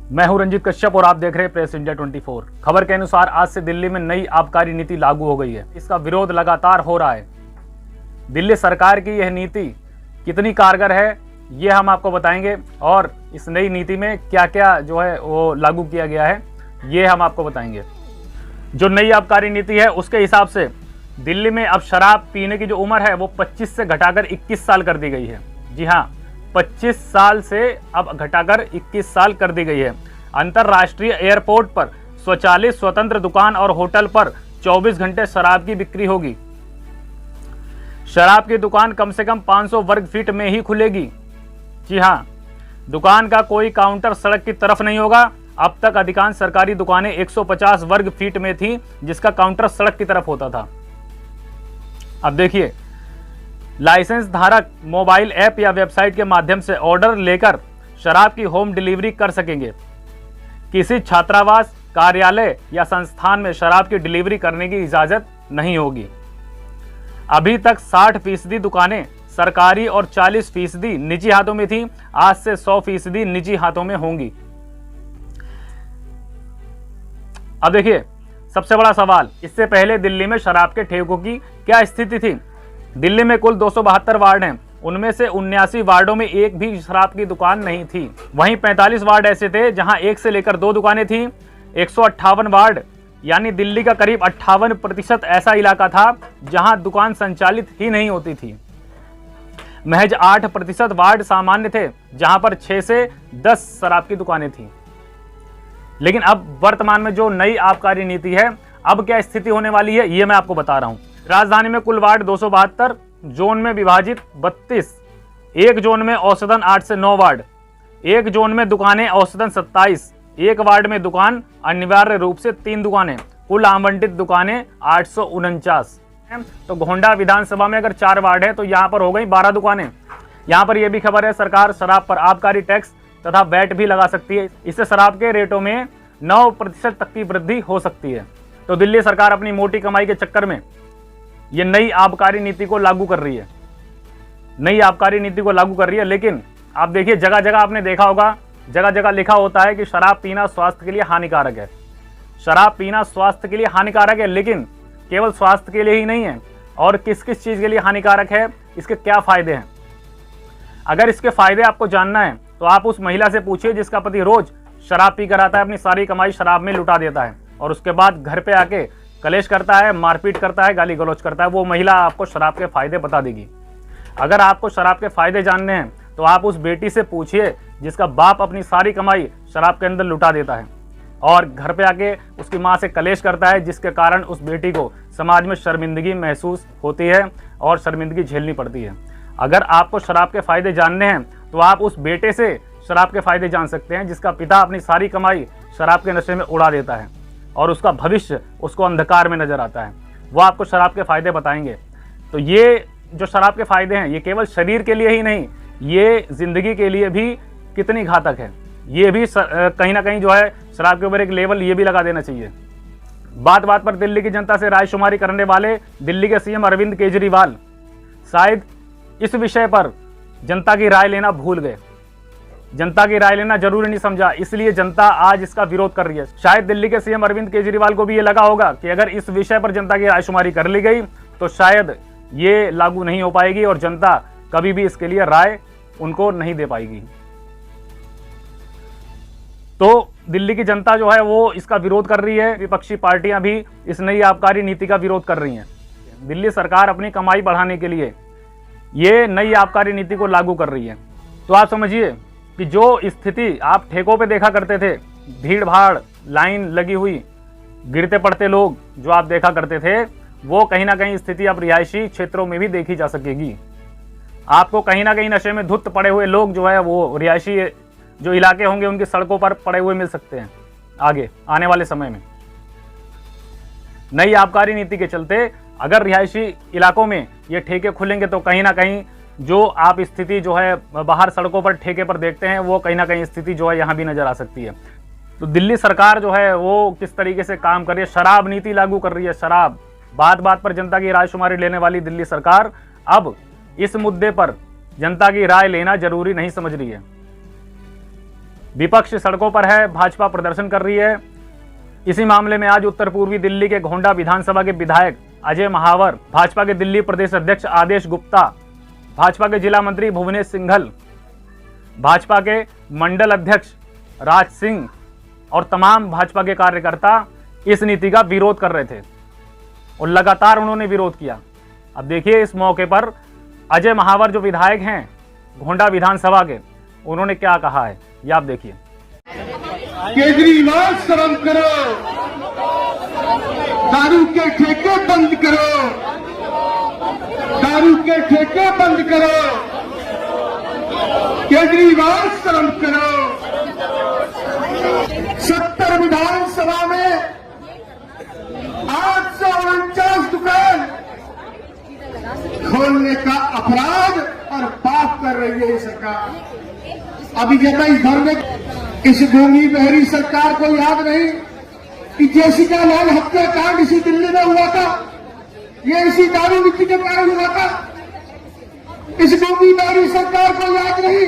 मैं हूं रंजीत कश्यप और आप देख रहे हैं प्रेस इंडिया 24। खबर के अनुसार आज से दिल्ली में नई आबकारी नीति लागू हो गई है। इसका विरोध लगातार हो रहा है। दिल्ली सरकार की यह नीति कितनी कारगर है ये हम आपको बताएंगे और इस नई नीति में क्या क्या जो है वो लागू किया गया है ये हम आपको बताएंगे। जो नई आबकारी नीति है उसके हिसाब से दिल्ली में अब शराब पीने की जो उम्र है वो 25 से घटाकर 21 साल कर दी गई है। जी हाँ, 25 साल से अब घटाकर 21 साल कर दी गई है। अंतर्राष्ट्रीय एयरपोर्ट पर स्वचालित स्वतंत्र दुकान और होटल पर 24 घंटे शराब की बिक्री होगी। शराब की दुकान कम से कम 500 वर्ग फीट में ही खुलेगी। जी हाँ, दुकान का कोई काउंटर सड़क की तरफ नहीं होगा। अब तक अधिकांश सरकारी दुकानें 150 वर्ग फीट में थी जिसका काउंटर सड़क की तरफ होता था। अब देखिए, लाइसेंस धारक मोबाइल ऐप या वेबसाइट के माध्यम से ऑर्डर लेकर शराब की होम डिलीवरी कर सकेंगे। किसी छात्रावास, कार्यालय या संस्थान में शराब की डिलीवरी करने की इजाजत नहीं होगी। अभी तक 60% दुकानें सरकारी और 40% निजी हाथों में थी। आज से 100% निजी हाथों में होंगी। अब देखिए, सबसे बड़ा सवाल, इससे पहले दिल्ली में शराब के ठेकों की क्या स्थिति थी। दिल्ली में कुल 272 वार्ड हैं। उनमें से 79 वार्डों में एक भी शराब की दुकान नहीं थी। वहीं 45 वार्ड ऐसे थे जहां 1 से लेकर 2 दुकानें थीं। 158 वार्ड यानी दिल्ली का करीब 58% ऐसा इलाका था जहां दुकान संचालित ही नहीं होती थी। महज 8% वार्ड सामान्य थे जहां पर 6 से 10 शराब की दुकानें थीं। लेकिन अब वर्तमान में जो नई आबकारी नीति है, अब क्या स्थिति होने वाली है ये मैं आपको बता रहा हूं। राजधानी में कुल वार्ड 272, जोन में विभाजित 32, एक जोन में औसतन 8 से 9 वार्ड, एक जोन में दुकानें औसतन 27, एक वार्ड में दुकान अनिवार्य रूप से 3 दुकानें, कुल आवंटित दुकानें 849। तो गोंडा विधानसभा में अगर 4 वार्ड है तो यहाँ पर हो गई 12 दुकानें। यहाँ पर यह भी खबर है, सरकार शराब पर आबकारी टैक्स तथा वैट भी लगा सकती है। इससे शराब के रेटों में 9% तक की वृद्धि हो सकती है। तो दिल्ली सरकार अपनी मोटी कमाई के चक्कर में ये नई आबकारी नीति को लागू कर रही है। नई आबकारी नीति को लागू कर रही है, लेकिन आप देखिए, जगह जगह आपने देखा होगा, जगह जगह लिखा होता है कि शराब पीना स्वास्थ्य के लिए हानिकारक है। शराब पीना स्वास्थ्य के लिए हानिकारक है, लेकिन केवल स्वास्थ्य के लिए ही नहीं है। और किस किस चीज के लिए हानिकारक है, इसके क्या फायदे हैं। अगर इसके फायदे आपको जानना है तो आप उस महिला से पूछिए जिसका पति रोज शराब पी कर आता है, अपनी सारी कमाई शराब में लुटा देता है और उसके बाद घर पे आके कलेश करता है, मारपीट करता है, गाली गलौज करता है। वो महिला आपको शराब के फायदे बता देगी। अगर आपको शराब के फायदे जानने हैं तो आप उस बेटी से पूछिए जिसका बाप अपनी सारी कमाई शराब के अंदर लुटा देता है और घर पे आके उसकी माँ से कलेश करता है, जिसके कारण उस बेटी को समाज में शर्मिंदगी महसूस होती है और शर्मिंदगी झेलनी पड़ती है। अगर आपको शराब के फायदे जानने हैं तो आप उस बेटे से शराब के फायदे जान सकते हैं जिसका पिता अपनी सारी कमाई शराब के नशे में उड़ा देता है और उसका भविष्य उसको अंधकार में नजर आता है। वो आपको शराब के फायदे बताएंगे। तो ये जो शराब के फायदे हैं, ये केवल शरीर के लिए ही नहीं, ये जिंदगी के लिए भी कितनी घातक है, ये भी कहीं ना कहीं जो है शराब के ऊपर एक लेवल ये भी लगा देना चाहिए। बात बात पर दिल्ली की जनता से रायशुमारी करने वाले दिल्ली के सीएम अरविंद केजरीवाल शायद इस विषय पर जनता की राय लेना भूल गए। जनता की राय लेना जरूरी नहीं समझा, इसलिए जनता आज इसका विरोध कर रही है। शायद दिल्ली के सीएम अरविंद केजरीवाल को भी ये लगा होगा कि अगर इस विषय पर जनता की रायशुमारी कर ली गई तो शायद ये लागू नहीं हो पाएगी और जनता कभी भी इसके लिए राय उनको नहीं दे पाएगी। तो दिल्ली की जनता जो है वो इसका विरोध कर रही है। विपक्षी पार्टियां भी इस नई आबकारी नीति का विरोध कर रही हैं। दिल्ली सरकार अपनी कमाई बढ़ाने के लिए ये नई आबकारी नीति को लागू कर रही है। तो आप समझिए कि जो स्थिति आप ठेकों पे देखा करते थे, भीड़ भाड़, लाइन लगी हुई, गिरते पड़ते लोग जो आप देखा करते थे, वो कहीं ना कहीं स्थिति अब रिहायशी क्षेत्रों में भी देखी जा सकेगी। आपको कहीं ना कहीं नशे में धुत पड़े हुए लोग जो है वो रिहायशी जो इलाके होंगे उनकी सड़कों पर पड़े हुए मिल सकते हैं आगे आने वाले समय में। नई आबकारी नीति के चलते अगर रिहायशी इलाकों में ये ठेके खुलेंगे तो कहीं ना कहीं जो आप स्थिति जो है बाहर सड़कों पर ठेके पर देखते हैं वो कहीं ना कहीं स्थिति जो है यहाँ भी नजर आ सकती है। तो दिल्ली सरकार जो है वो किस तरीके से काम कर रही है, शराब नीति लागू कर रही है। शराब, बात बात पर जनता की रायशुमारी लेने वाली दिल्ली सरकार अब इस मुद्दे पर जनता की राय लेना जरूरी नहीं समझ रही है। विपक्ष सड़कों पर है, भाजपा प्रदर्शन कर रही है। इसी मामले में आज उत्तर पूर्वी दिल्ली के गोंडा विधानसभा के विधायक अजय महावर, भाजपा के दिल्ली प्रदेश अध्यक्ष आदेश गुप्ता, भाजपा के जिला मंत्री भुवनेश सिंघल, भाजपा के मंडल अध्यक्ष राज सिंह और तमाम भाजपा के कार्यकर्ता इस नीति का विरोध कर रहे थे और लगातार उन्होंने विरोध किया। अब देखिए इस मौके पर अजय महावर जो विधायक हैं गोंडा विधानसभा के, उन्होंने क्या कहा है, ये आप देखिए। केजरीवाल शर्म करो, दारू के ठेके बंद करो, दारू के ठेके बंद करो, केजरीवाल शर्म करो। 70 विधानसभा में 849 दुकान खोलने का अपराध और पाप कर रही है ये सरकार। अभी जब इस भर में इस भूमि बहरी सरकार को याद नहीं कि जेसिका लाल हत्याकांड इसी दिल्ली में हुआ था, ये इसी दारू नीति के कारण हुआ था। इस भूमि बहरी सरकार को याद नहीं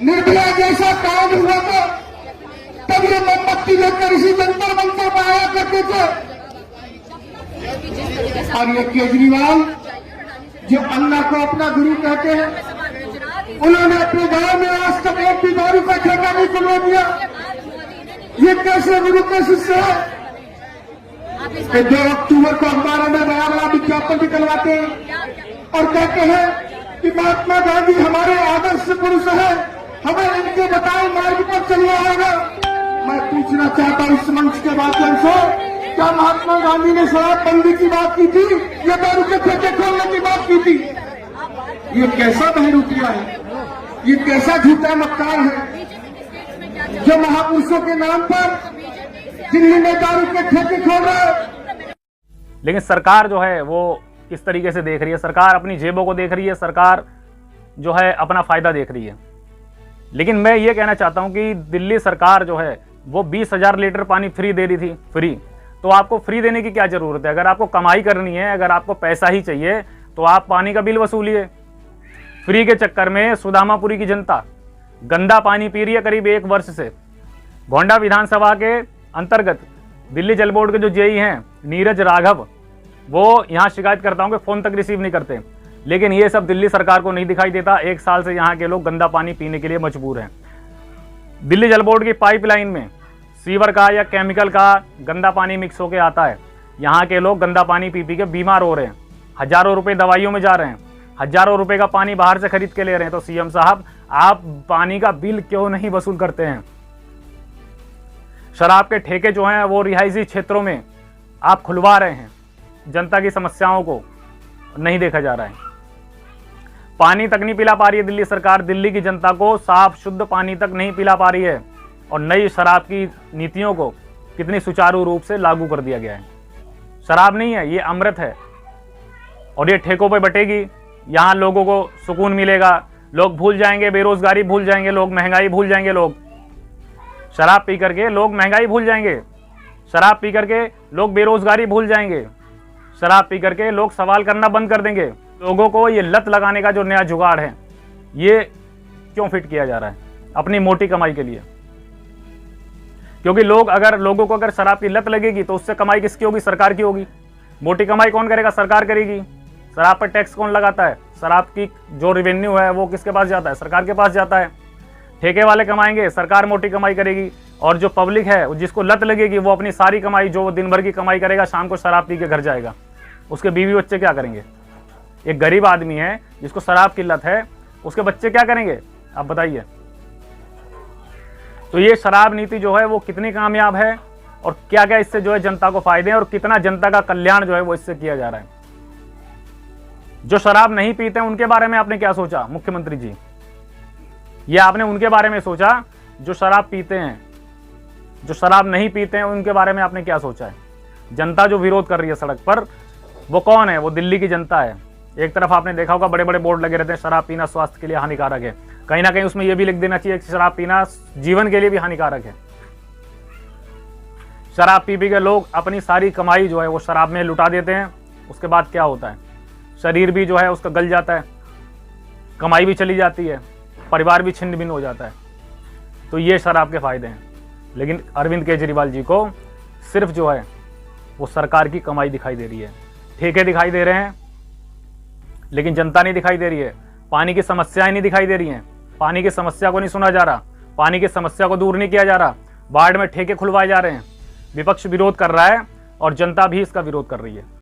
निर्भया जैसा कांड हुआ था, तब ये मोमबत्ती लेकर इसी जंतर मंतर पर आया करते थे। और ये केजरीवाल जो अल्लाह को अपना गुरु कहते हैं, उन्होंने अपने गांव में आज तक एक भी दारू का ठेका नहीं खुलवा दिया। ये कैसे गुरु के शिष्य है? 2 अक्टूबर को अखबारों में बड़ा बड़ा विज्ञापन निकलवाते हैं और कहते हैं कि महात्मा गांधी हमारे आदर्श पुरुष है, हमें इनके बताए मार्ग पर चलना होगा। मैं पूछना चाहता हूं इस मंच के माध्यम से, क्या महात्मा गांधी ने शराबबंदी की बात की थी या दारू के ठेके खोलने की बात की थी? ये कैसा बहरूपिया है, ये कैसा झूठा मक्कार है जो महापुरुषों के नाम पर दिल्ली में दारू के ठेके खोल रहा है। लेकिन सरकार जो है वो किस तरीके से देख रही है? सरकार अपनी जेबों को देख रही है, सरकार जो है अपना फायदा देख रही है। लेकिन मैं ये कहना चाहता हूं कि दिल्ली सरकार जो है वो 20,000 लीटर पानी फ्री दे रही थी, फ्री। तो आपको फ्री देने की क्या जरूरत है? अगर आपको कमाई करनी है, अगर आपको पैसा ही चाहिए तो आप पानी का बिल वसूलिए। फ्री के चक्कर में सुदामापुरी की जनता गंदा पानी पी रही है करीब 1 वर्ष से। गोंडा विधानसभा के अंतर्गत दिल्ली जल बोर्ड के जो जेई हैं नीरज राघव, वो यहाँ शिकायतकर्ताओं के फोन तक रिसीव नहीं करते। लेकिन ये सब दिल्ली सरकार को नहीं दिखाई देता। 1 साल से यहाँ के लोग गंदा पानी पीने के लिए मजबूर हैं। दिल्ली जल बोर्ड की पाइपलाइन में सीवर का या केमिकल का गंदा पानी मिक्स होकर आता है। यहाँ के लोग गंदा पानी पी पी के बीमार हो रहे हैं, हजारों रुपए दवाइयों में जा रहे हैं, हजारों रुपए का पानी बाहर से खरीद के ले रहे हैं। तो सीएम साहब, आप पानी का बिल क्यों नहीं वसूल करते हैं? शराब के ठेके जो हैं वो रिहायशी क्षेत्रों में आप खुलवा रहे हैं, जनता की समस्याओं को नहीं देखा जा रहा है। पानी तक नहीं पिला पा रही है दिल्ली सरकार, दिल्ली की जनता को साफ शुद्ध पानी तक नहीं पिला पा रही है। और नई शराब की नीतियों को कितनी सुचारू रूप से लागू कर दिया गया है। शराब नहीं है, ये अमृत है और ये ठेकों पे बटेगी। यहाँ लोगों को सुकून मिलेगा, लोग भूल जाएंगे, बेरोजगारी भूल जाएंगे लोग, महंगाई भूल जाएंगे लोग। शराब पी करके लोग महंगाई भूल जाएंगे, शराब पी करके लोग बेरोजगारी भूल जाएंगे, शराब पी करके लोग सवाल करना बंद कर देंगे। लोगों को ये लत लगाने का जो नया जुगाड़ है, ये क्यों फिट किया जा रहा है? अपनी मोटी कमाई के लिए। क्योंकि लोगों को अगर शराब की लत लगेगी तो उससे कमाई किसकी होगी? सरकार की होगी। मोटी कमाई कौन करेगा? सरकार करेगी। शराब पर टैक्स कौन लगाता है? शराब की जो रेवेन्यू है वो किसके पास जाता है? सरकार के पास जाता है। ठेके वाले कमाएंगे, सरकार मोटी कमाई करेगी। और जो पब्लिक है, जिसको लत लगेगी, वो अपनी सारी कमाई, जो दिन भर की कमाई करेगा, शाम को शराब पी के घर जाएगा। उसके बीवी बच्चे क्या करेंगे? एक गरीब आदमी है जिसको शराब की लत है, उसके बच्चे क्या करेंगे? आप बताइए। तो ये शराब नीति जो है वो कितनी कामयाब है और क्या क्या इससे जो है जनता को फायदे हैं और कितना जनता का कल्याण जो है वो इससे किया जा रहा है। जो शराब नहीं पीते हैं उनके बारे में आपने क्या सोचा मुख्यमंत्री जी? ये आपने उनके बारे में सोचा जो शराब पीते हैं? जो शराब नहीं पीते हैं उनके बारे में आपने क्या सोचा है? जनता जो विरोध कर रही है सड़क पर, वो कौन है? वो दिल्ली की जनता है। एक तरफ आपने देखा होगा बड़े बड़े बोर्ड लगे रहते हैं, शराब पीना स्वास्थ्य के लिए हानिकारक है। कहीं ना कहीं उसमें यह भी लिख देना चाहिए कि शराब पीना जीवन के लिए भी हानिकारक है। शराब पी के लोग अपनी सारी कमाई जो है वो शराब में लुटा देते हैं। उसके बाद क्या होता है? शरीर भी जो है उसका गल जाता है, कमाई भी चली जाती है, परिवार भी छिन्न भिन्न हो जाता है। तो ये शराब के फायदे हैं। लेकिन अरविंद केजरीवाल जी को सिर्फ जो है वो सरकार की कमाई दिखाई दे रही है, ठेके दिखाई दे रहे हैं, लेकिन जनता नहीं दिखाई दे रही है। पानी की समस्याएं नहीं दिखाई दे रही हैं, पानी की समस्या को नहीं सुना जा रहा, पानी की समस्या को दूर नहीं किया जा रहा। बाढ़ में ठेके खुलवाए जा रहे हैं, विपक्ष विरोध कर रहा है और जनता भी इसका विरोध कर रही है।